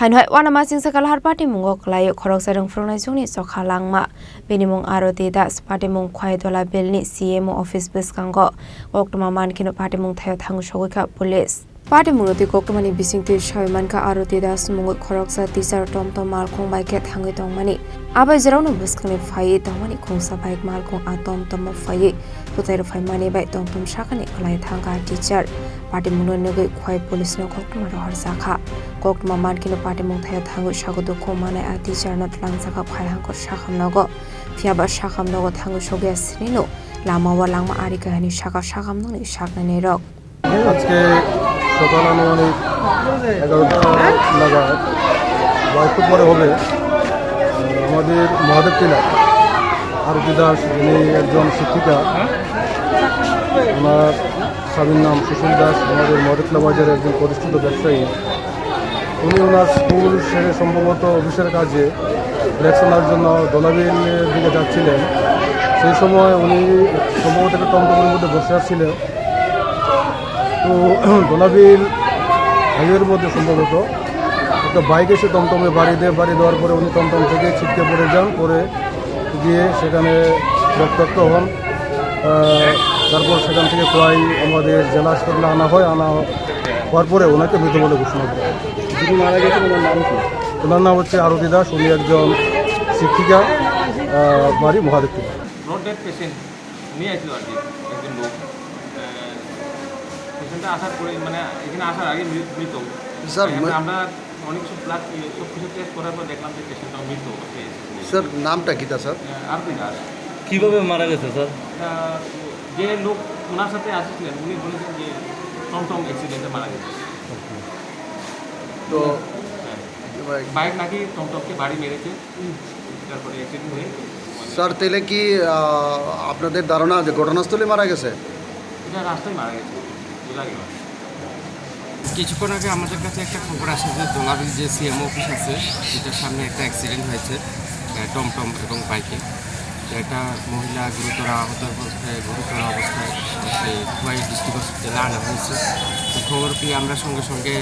Phainhoi Wanamasingsa Lahar Patimungo Kwlaiwi Khoroksa Rwngphrwngnaijwkni Chokha Langma Benimung Aroti Das Patimungo Khwaidola Bilni CMO Office Biskango Koktoma Mankino Patimung Thayo Thangu Shogika Police Patimungo ti Koktomani Bisingti Shaimanka Aroti Das Mungo Khoroksa Tisar Tomtom Malkhong Bike Thangu Tongmani Abai Zerano Biskani Phai Tongmani Khongsa Bike Malkhong Atom Tom Phai Tutero Phaimani Bai Tomtom Shakani Klai Thanga Teacher Patimungo Nugui Khwai Police no Koktoma Rohar Sakha Koktoma Mankino Patimung Thayo Thangu Shagodo Komane a teacher not Langsaka Phaihangko Shakhamnogo Fiaba Shakhamnogo Thangu Shogia Sinino Lama wa Langma Arika Hani Shaka Shakhamnoni Shaknani Rock আজকে সকাল আনুমানিক 11টা নাগাদ বা একটু পরে হবে আমাদের Mahadev tiller আরতি দাস যিনি একজন শিক্ষিকা ওনার স্বামীর নাম সুশীল দাস আমাদের মহাদেবটিলা বাজারের একজন প্রতিষ্ঠিত ব্যবসায়ী উনি ওনার স্কুল সেরে সম্ভবত অফিসের কাজে ইলেকশনের জন্য দোলাবিলের দিকে যাচ্ছিলেন সেই সময় উনি সম্ভবত একটা টমটমের মধ্যে বসে আসছিলেন তো দোলাবিল হাইওয়ের মধ্যে সম্ভবত একটা বাইক এসে টমটমে বাড়ি দেওয়ার পরে উনি টমটম থেকে ছিটকে পড়ে যান পরে গিয়ে সেখানে রক্তাক্ত হন তারপর সেখান থেকে প্রায় আমাদের জেলা হাসপাতালে আনা হওয়ার পরে ওনাকে মৃত বলে ঘোষণা করা হয়। যিনি মারা গেছেন ওনার নাম কি? ওনার নাম হচ্ছে আরতি দাস, উনি একজন শিক্ষিকা, বাড়ি মহাদেব টিলা। পেশেন্টটা আসার পরে মানে এখানে আসার আগে মৃত স্যার আমরা অনেক সব ব্লাড সব কিছু টেস্ট করার পর দেখলাম যে পেশেন্টটা মৃত স্যার নামটা কি তা স্যার? আরতি দাস। কীভাবে মারা গেছে স্যার? যে লোক ওনার সাথে আসছিলেন উনি বলেছেন যে টমটম অ্যাক্সিডেন্টে মারা গেছে। তো বাইক নাকি টমটমকে বাড়ি মেরেছে তারপরে অ্যাক্সিডেন্ট হয়ে স্যার তাহলে কি আপনাদের ধারণা যে ঘটনাস্থলে মারা গেছে? এটা রাস্তায় মারা গেছে। কিছুক্ষণ আগে আমাদের কাছে একটা খবর আসে যে দোলাবিল যে সিএমও অফিস আছে সেটার সামনে একটা অ্যাক্সিডেন্ট হয়েছে টমটম এবং বাইকে। একটা মহিলা গুরুতর অবস্থায় খোয়াই ডিস্ট্রিক্ট হসপিটালে আনা হয়েছে। তো খবর পেয়ে আমরা সঙ্গে সঙ্গে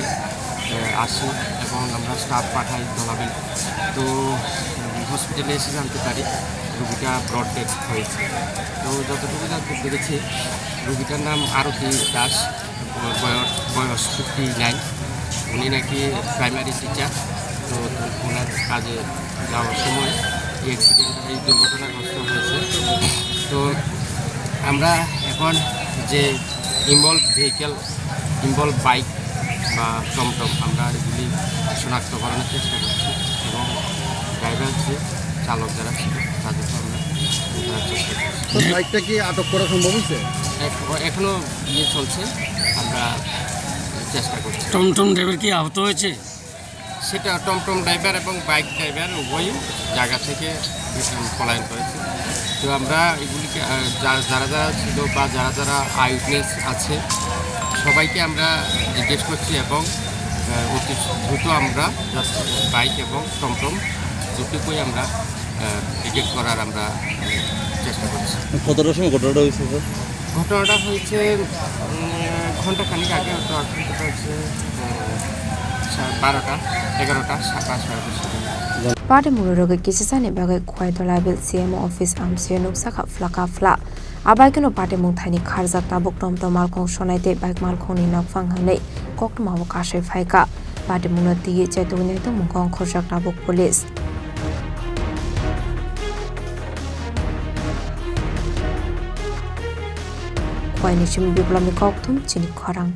আসি এবং আমরা স্টাফ পাঠাই দোলাবিল। তো হসপিটালে এসে জানতে পারি রুগীটা ব্রড ডেথ হয়েছে। তো যতটুকু জানতে পেরেছি রুগীটার নাম আরতি দাস, বয়স 59। উনি নাকি প্রাইমারি টিচার। তো ওনার কাজে যাওয়ার সময় এই দুর্ঘটনাগ্রস্ত হয়েছে। তো আমরা এখন যে ইনভলভ বাইক বা টমটম আমরা এগুলি শনাক্তকরণের চেষ্টা করছি এবং ড্রাইভার যে চালক যারা ছিল তাদেরকে আমরা ধরার চেষ্টা করছি। বাইকটা কি আটক করা সম্ভব হয়েছে? এখনও চলছে, আমরা চেষ্টা করছি। টমটম ড্রাইভার কি আহত হয়েছে? সেটা টমটম ড্রাইভার এবং বাইক ড্রাইভার উভয়ই জায়গা থেকে পলায়ন করেছে। তো আমরা এগুলিকে যারা ছিল বা যারা আই উইটনেস আছে সবাইকে আমরা জিজ্ঞেস করছি এবং অতি দ্রুত আমরা বাইক এবং টমটম দুটোকেই আমরা টিকেট করার আমরা চেষ্টা করছি। কতটার সময় ঘটনাটা হয়েছে স্যার? ঘটনাটা হয়েছে ঘন্টাখানিক আগে। ঘটনাটা হচ্ছে 12টা 11টা 7:30। Patimungo roge kisisani bagai Khwaidola Bil CMO Office amsiyo nuksaka flakafla Abaikino Patimung Thaini Kharjak Tabuk Tomtom Malkhong Sonaite Bike Malkhongni Nokphang Hangnei Koktoma Kashe Phaika Patimungo Tigi Chaitungni Mungkong Khorjak Tabuk Police Kwlaiwi Biplami Koktum Chini Khorang